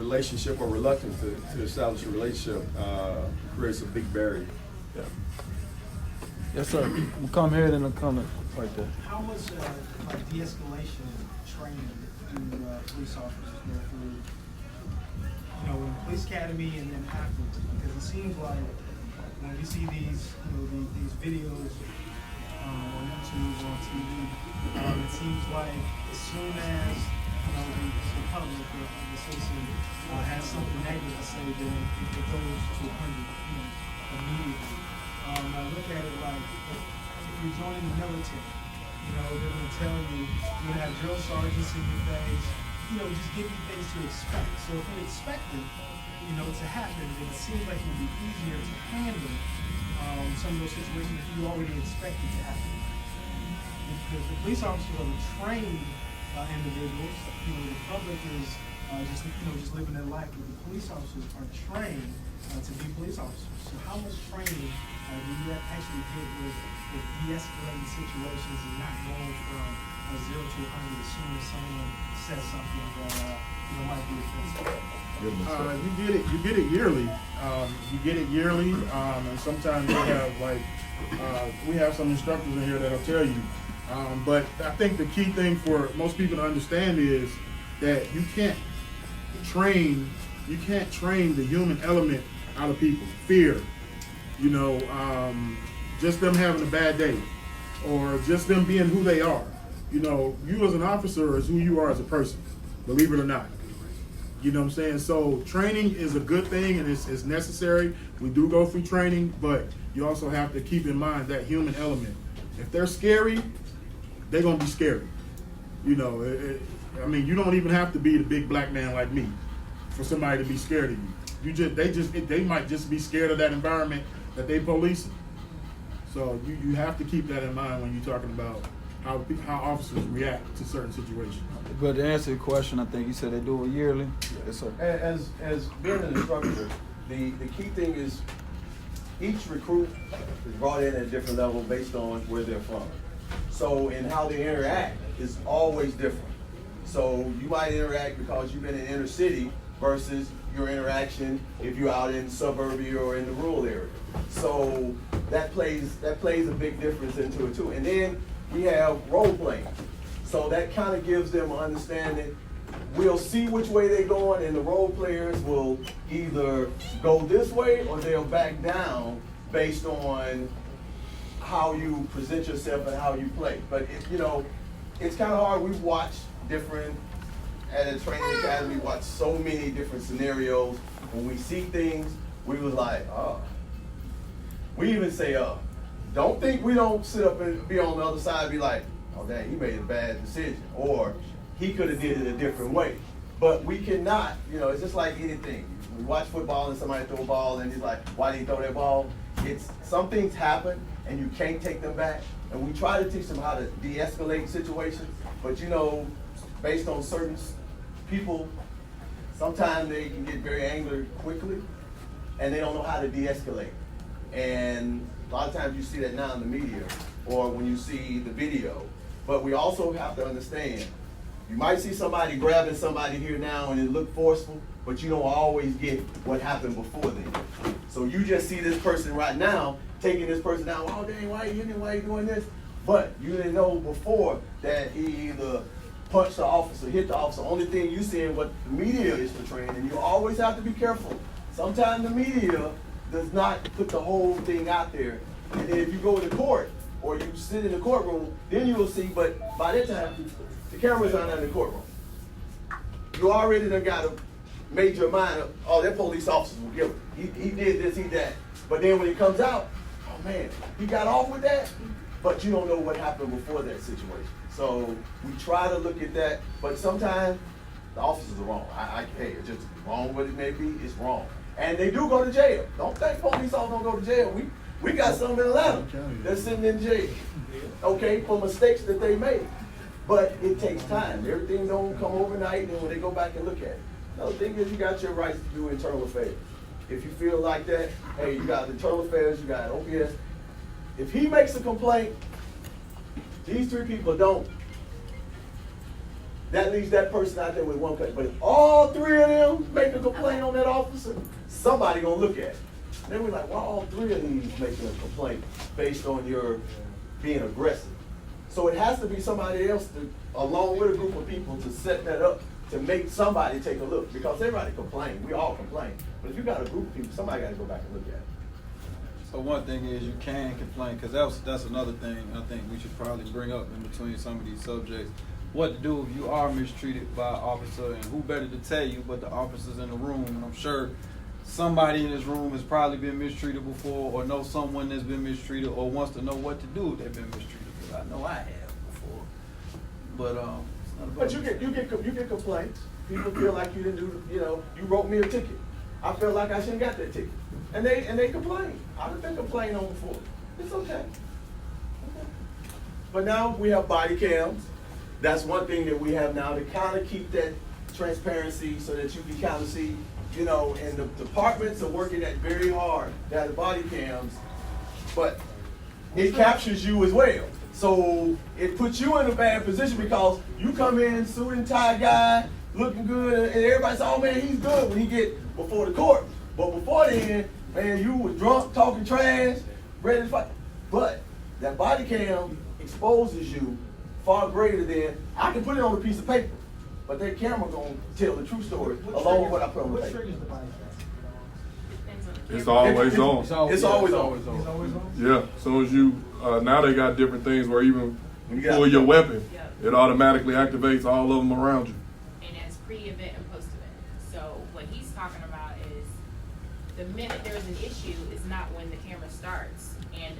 relationship or reluctance to establish a relationship creates a big barrier. Yeah. Yes, sir. We'll come here and then I'll come right there. How much like de-escalation training do police officers go through, you know, in the police academy and then afterwards? Because it seems like when we see these, you know, these videos on YouTube, on TV, it seems like as soon as, you know, the public, the citizen has something negative to say, then it goes to 100, you know, immediately. I look at it like if you're joining the military, you know, they're going to tell you, you're going to have drill sergeants in your face, you know, just give you things to expect. So if you expect it, you know, to happen, then it seems like it would be easier to handle some of those situations if you already expect it to happen. Because the police officers are the trained individuals, you know, the public is just living their life, but the police officers are trained to be police officers. So how much training do you actually get with de-escalating situations and not going from 0 to 100 as soon as someone says something that might be offensive? You get it yearly. You get it yearly, and sometimes we have some instructors in here that'll tell you. But I think the key thing for most people to understand is that you can't train the human element out of people. Fear, you know, just them having a bad day, or just them being who they are. You know, you as an officer is who you are as a person, believe it or not. You know what I'm saying? So training is a good thing and it's necessary. We do go through training, but you also have to keep in mind that human element. If they're scary, they're gonna be scary. You know, I mean, you don't even have to be the big black man like me for somebody to be scared of you. They might just be scared of that environment that they policing. So you have to keep that in mind when you're talking about how officers react to certain situations. But to answer your question, I think you said they do it yearly. Yes, sir. As being an instructor, the key thing is each recruit is brought in at a different level based on where they're from. So in how they interact is always different. So you might interact because you've been in inner city versus your interaction if you're out in suburbia or in the rural area. So that plays a big difference into it too. And then we have role playing. So that kind of gives them an understanding. We'll see which way they're going, and the role players will either go this way or they'll back down based on how you present yourself and how you play. But it's kind of hard. We've watched at a training academy, watch so many different scenarios. When we see things, we was like, we even say, don't think we don't sit up and be on the other side and be like, oh dang, he made a bad decision, or he could have did it a different way. But we cannot, it's just like anything. We watch football and somebody throw a ball and he's like, why did he throw that ball? Some things happen and you can't take them back. And we try to teach them how to de-escalate situations, but based on certain people, sometimes they can get very angry quickly and they don't know how to de-escalate. And a lot of times you see that now in the media or when you see the video. But we also have to understand, you might see somebody grabbing somebody here now and it look forceful, but you don't always get what happened before then. So you just see this person right now taking this person down, oh dang, why are you hitting, why are you doing this? But you didn't know before that he either punched the officer, hit the officer. Only thing you see is what the media is portraying, and you always have to be careful. Sometimes the media does not put the whole thing out there. And then if you go to court or you sit in the courtroom, then you will see, but by that time, the cameras aren't in the courtroom. You already done got a major mind of, oh, that police officer was guilty. He did this, he that. But then when he comes out, oh man, he got off with that, but you don't know what happened before that situation. So we try to look at that, but sometimes the officers are wrong. Hey, it's just wrong what it may be, it's wrong. And they do go to jail. Don't think police officers don't go to jail. We got some in Atlanta that's sitting in jail, okay, for mistakes that they made. But it takes time. Everything don't come overnight, and when they go back and look at it. Another thing is you got your rights to do internal affairs. If you feel like that, hey, you got internal affairs, you got OPS. If he makes a complaint, these three people don't, that leaves that person out there with one complaint. But if all three of them make a complaint on that officer, somebody gonna look at it. Then we're like, why all three of these making a complaint based on your being aggressive? So it has to be somebody else to, along with a group of people, to set that up, to make somebody take a look. Because everybody complain, we all complain. But if you got a group of people, somebody gotta go back and look at it. So one thing is you can complain, because that's another thing I think we should probably bring up in between some of these subjects. What to do if you are mistreated by an officer, and who better to tell you but the officers in the room. And I'm sure somebody in this room has probably been mistreated before, or knows someone that's been mistreated, or wants to know what to do if they've been mistreated, because I know I have before. But it's not about But you get complaints. People feel like you didn't do, you wrote me a ticket. I feel like I shouldn't got that ticket. And they complain. I've been complaining on before. It's okay. But now we have body cams. That's one thing that we have now to kind of keep that transparency so that you can kind of see, and the departments are working that very hard to have the body cams, but it captures you as well. So it puts you in a bad position because you come in, suit and tie guy, looking good, and everybody says, oh man, he's good when he get before the court. But before then, man, you was drunk, talking trash, ready to fight. But that body cam exposes you far greater than, I can put it on a piece of paper, but that camera gonna tell the true story along with what I put on the What paper. triggers the body cam? It's always on. It's always on. It's always on? Yeah, as soon as you, now they got different things where even When you you got- pull your weapon, Yeah. it automatically activates all of them around you. And that's pre-event and post-event. So what he's talking about is the minute there is an issue is not when the camera starts. And,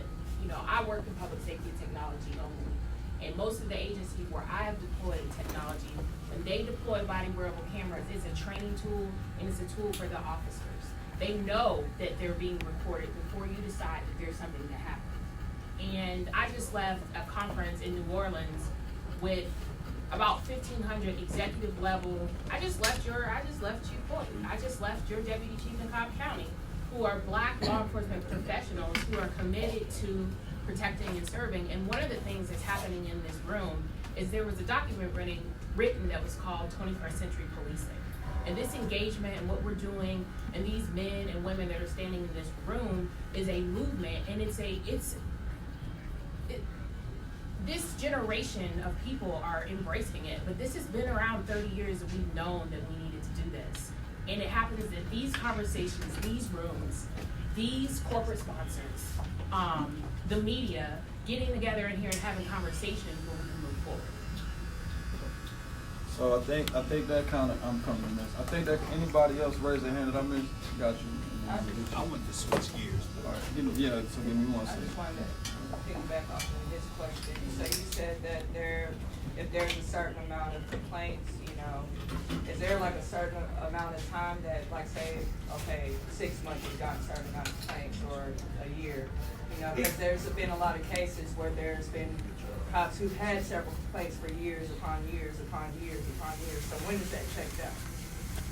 I work in public safety and technology only. And most of the agencies where I have deployed technology, when they deploy body wearable cameras, it's a training tool and it's a tool for the officers. They know that they're being recorded before you decide that there's something that happened. And I just left a conference in New Orleans with about 1,500 executive level. I just left Chief Boyd. I just left your deputy chief in Cobb County, who are Black law enforcement professionals who are committed to protecting and serving. And one of the things that's happening in this room is there was a document written that was called 21st Century Policing. And this engagement and what we're doing and these men and women that are standing in this room is a movement, and this generation of people are embracing it, but this has been around 30 years and we've known that we needed to do this. And it happens that these conversations, these rooms, these corporate sponsors, the media, getting together in here and having conversations where we can move forward. So I think that kind of, I'm coming to this. I think that anybody else raise their hand that I missed, got you. I want to switch gears. All right, so give me 1 I second. just wanted to piggyback off of his question. So you said that if there's a certain amount of complaints, is there like a certain amount of time that, like, say, okay, 6 months you've gotten a certain amount of complaints, or a year? Because there's been a lot of cases where there's been cops who've had several complaints for years upon years upon years upon years. So when does that check out?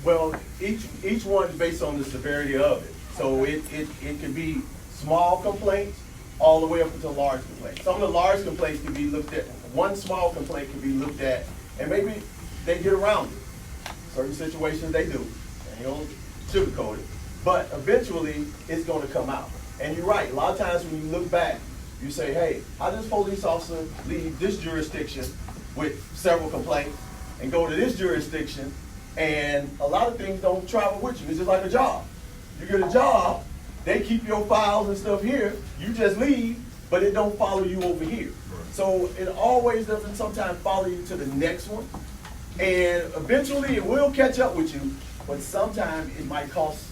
Well, each one is based on the severity of it. So it can be small complaints all the way up until large complaints. Some of the large complaints can be looked at, one small complaint can be looked at, and maybe they get around it. Certain situations they do. They don't sugarcoat it. But eventually it's gonna come out. And you're right, a lot of times when you look back, you say, hey, how does this police officer leave this jurisdiction with several complaints and go to this jurisdiction? And a lot of things don't travel with you. It's just like a job. You get a job, they keep your files and stuff here, you just leave, but it don't follow you over here. So it always doesn't sometimes follow you to the next one. And eventually it will catch up with you, but sometimes it might cost,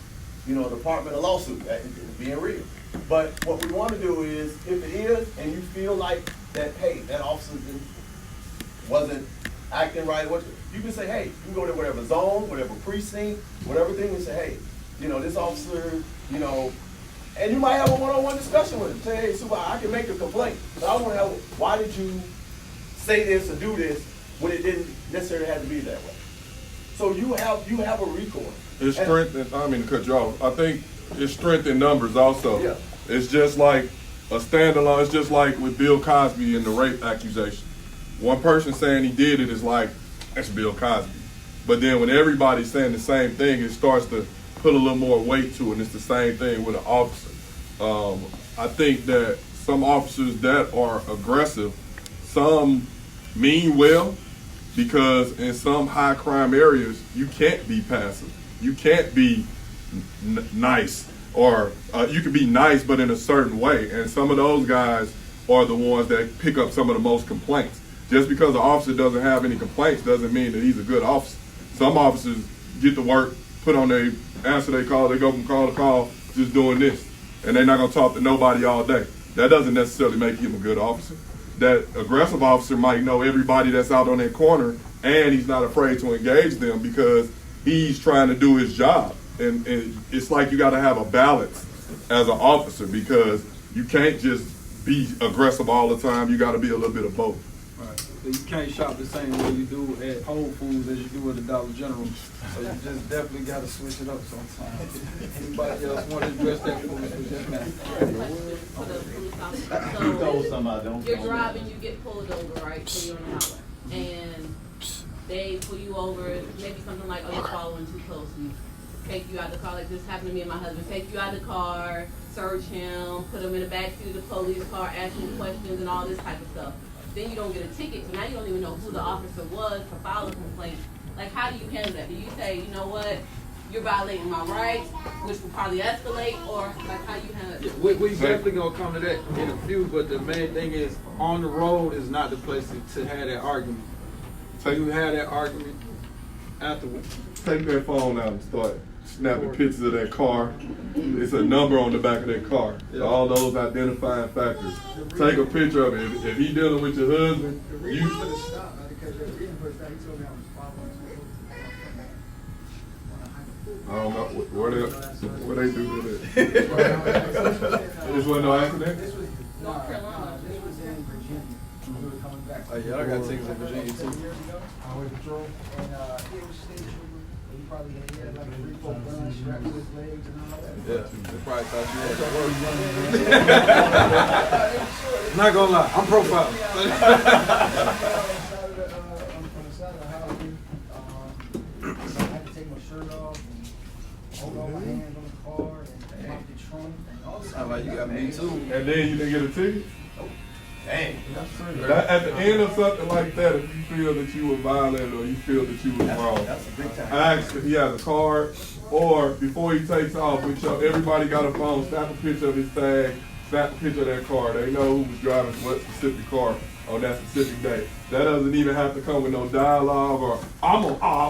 a department a lawsuit. It's being real. But what we want to do is, if it is, and you feel like that, hey, that officer wasn't acting right, you can say, hey, you can go to whatever zone, whatever precinct, whatever thing, and say, hey, this officer, and you might have a one-on-one discussion with him. Say, hey, Super, I can make a complaint, but I want to know, why did you say this or do this when it didn't necessarily have to be that way? So you have a recourse. It's strength, and I don't mean to cut you off. I think it's strength in numbers also. Yeah. It's just like a standalone, it's just like with Bill Cosby and the rape accusation. One person saying he did it is like, that's Bill Cosby. But then when everybody's saying the same thing, it starts to put a little more weight to it. And it's the same thing with an officer. I think that some officers that are aggressive, some mean well, because in some high crime areas, you can't be passive. You can't be nice, or you can be nice, but in a certain way. And some of those guys are the ones that pick up some of the most complaints. Just because an officer doesn't have any complaints doesn't mean that he's a good officer. Some officers get to work, put on their, answer their call, they go from call to call, just doing this. And they're not gonna talk to nobody all day. That doesn't necessarily make him a good officer. That aggressive officer might know everybody that's out on that corner, and he's not afraid to engage them because he's trying to do his job. And it's like you gotta have a balance as an officer, because you can't just be aggressive all the time. You gotta be a little bit of both. Right. So you can't shop the same way you do at Whole Foods as you do at the Dollar General. So you just definitely got to switch it up sometimes. Anybody else want to address that for us? For the police officer. So you're driving, you get pulled over, right? So you're on the highway, and they pull you over. Maybe something like, "Oh, you're following too closely." Take you out of the car, like this happened to me and my husband. Take you out of the car, search him, put him in the backseat of the police car, ask him questions and all this type of stuff. Then you don't get a ticket, so now you don't even know who the officer was to file a complaint. Like, how do you handle that? Do you say, you know what, you're violating my rights, which will probably escalate, or like, how do you handle it? We definitely gonna come to that in a few, but the main thing is, on the road is not the place to have that argument. So you have that argument afterwards. Take that phone out and start snapping pictures of that car. It's a number on the back of that car. Yeah. All those identifying factors. Take a picture of it. If he dealing with your husband, you. I don't know where they do that. This wasn't no accident. North Carolina. This was in Virginia. We were coming back. Oh, yeah, I got tickets in Virginia too. Highway patrol, and he was state trooper. He probably had like 3-4 guns strapped to his legs and all that. Yeah, they probably thought you had to work. Not gonna lie, I'm profiling. On the side of the highway, I had to take my shirt off and hold all my hands on the car and pop the trunk and all this. Sound like you got me too. And then you didn't get a ticket? Dang. At the end of something like that, if you feel that you were violated or you feel that you were wrong, That's a big time. ask if he has a card, or before he takes off, everybody got a phone, snap a picture of his tag, snap a picture of that car. They know who was driving what specific car on that specific day. That doesn't even have to come with no dialogue or,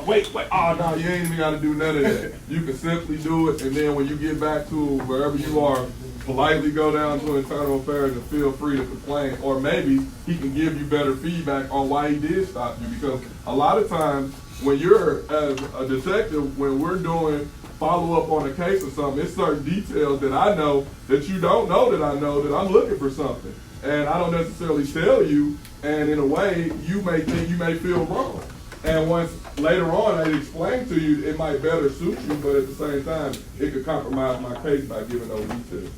wait, no, you ain't even got to do none of that. You can simply do it, and then when you get back to wherever you are, politely go down to internal affairs and feel free to complain. Or maybe he can give you better feedback on why he did stop you, because a lot of times when you're, as a detective, when we're doing follow up on a case or something, it's certain details that I know that you don't know that I know that I'm looking for something. And I don't necessarily tell you, and in a way, you may think you may feel wrong. And once later on I explain to you, it might better suit you, but at the same time, it could compromise my case by giving those details.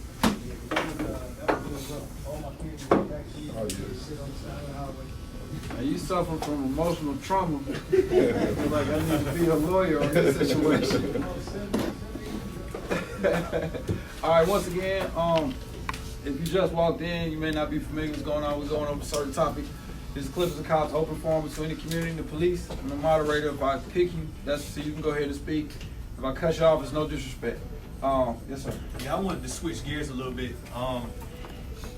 And you suffer from emotional trauma. Like, I need to be a lawyer on this situation. All right, once again, if you just walked in, you may not be familiar with what's going on. We're going over a certain topic. This is Clippers and Cops open forum between the community and the police. I'm the moderator. If I pick you, that's so you can go ahead and speak. If I cut you off, it's no disrespect. Yes, sir. Yeah, I wanted to switch gears a little bit.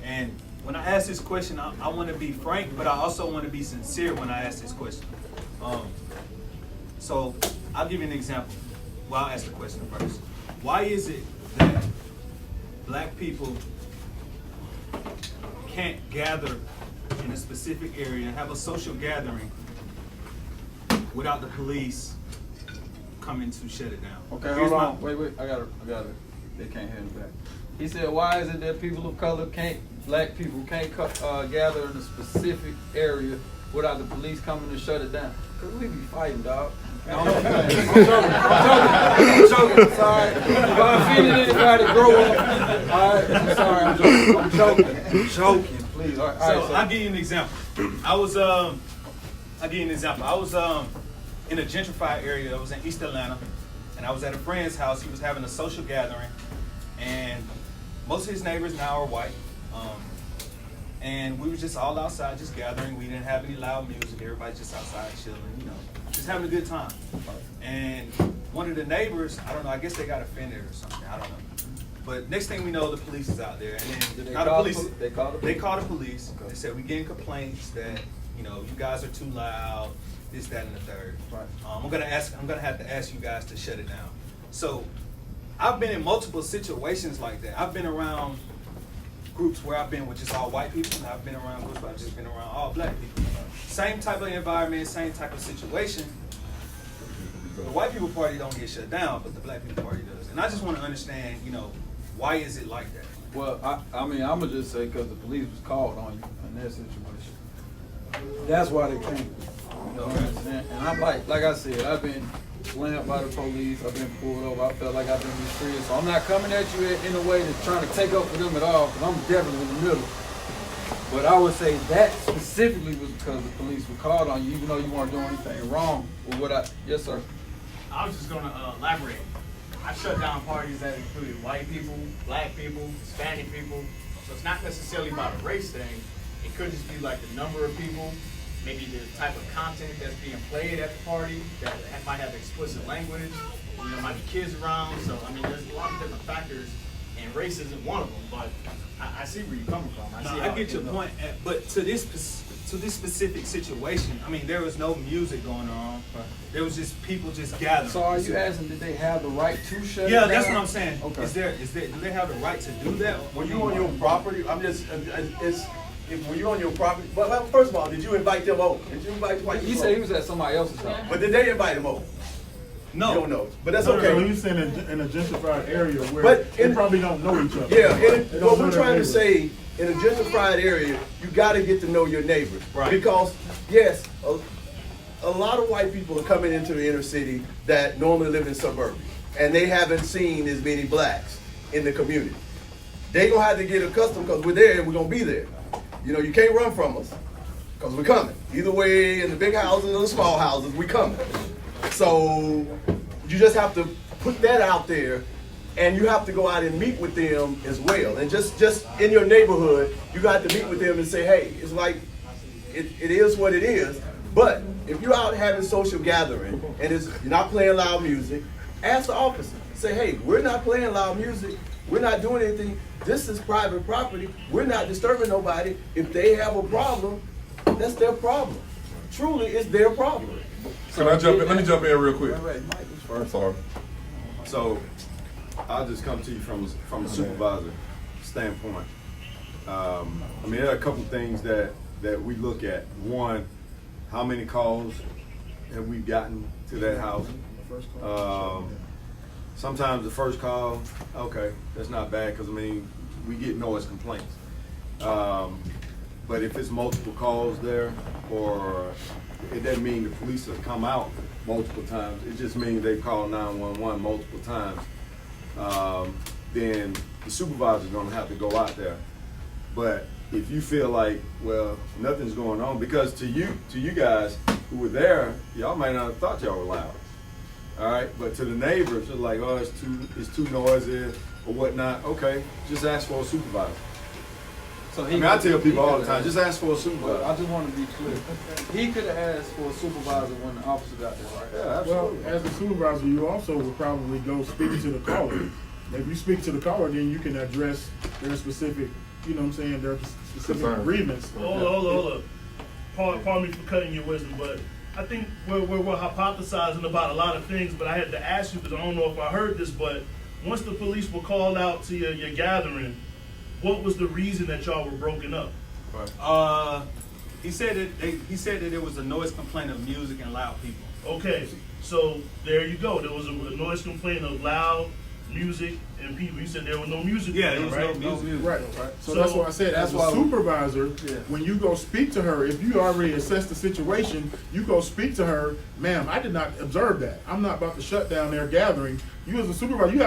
And when I ask this question, I want to be frank, but I also want to be sincere when I ask this question. So I'll give you an example. Well, I'll ask the question first. Why is it that black people can't gather in a specific area, have a social gathering without the police coming to shut it down? Okay, Here's hold on. Wait. I got it. They can't hear it back. He said, why is it that people of color black people can't gather in a specific area without the police coming to shut it down? Because we be fighting, dog. I'm joking. Sorry. If I offended anybody, grow up. All right, I'm sorry. I'm joking. Please. All right, So I'll give you an example. I was in a gentrified area. I was in East Atlanta, and I was at a friend's house. He was having a social gathering, and most of his neighbors now are white. And we were just all outside, just gathering. We didn't have any loud music. Everybody just outside chilling, you know, just having a good time. And one of the neighbors, I don't know, I guess they got offended or something. I don't know. But next thing we know, the police is out there, and then Did not the police. they called the They police? called the police. Okay. They said we getting complaints that, you know, you guys are too loud, this, that, and the third. Right. I'm gonna have to ask you guys to shut it down. So I've been in multiple situations like that. I've been around groups where I've been with just all white people, and I've been around groups where I've just been around all black people. Same type of environment, same type of situation. The white people party don't get shut down, but the black people party does. And I just want to understand, you know, why is it like that? Well, I mean, I'm gonna just say because the police was called on you in that situation. That's why they came. You know what I'm saying? And I'm like I said, I've been slammed by the police. I've been pulled over. I felt like I've been mistreated. So I'm not coming at you in a way that's trying to take up for them at all, because I'm definitely in the middle. But I would say that specifically was because the police were called on you, even though you weren't doing anything wrong. With what yes, sir. I was just gonna elaborate. I shut down parties that included white people, black people, Hispanic people. So it's not necessarily about a race thing. It could just be like the number of people, maybe the type of content that's being played at the party that might have explicit language. You know, there might be kids around. So I mean, there's a lot of different factors, and race isn't one of them. But I see where you're coming from. I get your point, but to this specific situation, I mean, there was no music going on. There was just people just gathering. So are you asking, did they have the right to shut it Yeah, down? that's what I'm saying. Okay. Do they have the right to do that? When you on your property, when you're on your property, well, first of all, did you invite them over? Did you invite the white He people said he over? was at somebody else's house. But did they invite him over? No. You don't know, but that's So okay. he's saying in a gentrified area where But they in- probably don't know each other. Yeah, They and don't what know we're their trying to neighbors. say, in a gentrified area, you gotta get to know your neighbors. Right. Because, yes, a lot of white people are coming into the inner city that normally live in suburbia, and they haven't seen as many blacks in the community. They gonna have to get accustomed, because we're there and we're gonna be there. You know, you can't run from us, because we're coming. Either way, in the big houses or the small houses, we coming. So, you just have to put that out there, and you have to go out and meet with them as well. And just in your neighborhood, you got to meet with them and say, hey, it's like, it is what it is. But if you're out having social gathering and you're not playing loud music, ask the officer. Say, hey, we're not playing loud music. We're not doing anything. This is private property. We're not disturbing nobody. If they have a problem, that's their problem. Truly, it's their problem. Can I jump in? Let me jump in real quick. Wait, Mike was I'm first. sorry. So, I'll just come to you from a supervisor standpoint. I mean, there are a couple things that we look at. One, how many calls have we gotten to that house? Sometimes the first call, okay, that's not bad, because I mean, we get noise complaints. But if it's multiple calls there, or it doesn't mean the police have come out multiple times, it just means they've called 911 multiple times. Then the supervisor's gonna have to go out there. But if you feel like, well, nothing's going on, because to you guys who were there, y'all might not have thought y'all were loud. All right, but to the neighbors, it's like, oh, it's too noisy or whatnot. Okay, just ask for a supervisor. So I mean, I tell people all the time, just ask for a supervisor. I just want to be clear. He could have asked for a supervisor when the officer got there, right? Yeah, Well, absolutely. as a supervisor, you also would probably go speak to the caller. If you speak to the caller, then you can address their specific, you know what I'm saying, their specific Concern. grievance. Hold up. Pardon me for cutting your wisdom, but I think we're hypothesizing about a lot of things, but I had to ask you because I don't know if I heard this, but once the police were called out to your gathering, what was the reason that y'all were broken up? He said that there was a noise complaint of music and loud people. Okay, so there you go. There was a noise complaint of loud music and people. You said there was no music. Yeah, there, there was no right? music. Right. So So that's why I said, that's as a why supervisor, Yeah. when you go speak to her, if you already assess the situation, you go speak to her, ma'am, I did not observe that. I'm not about to shut down their gathering. You as a supervisor, you have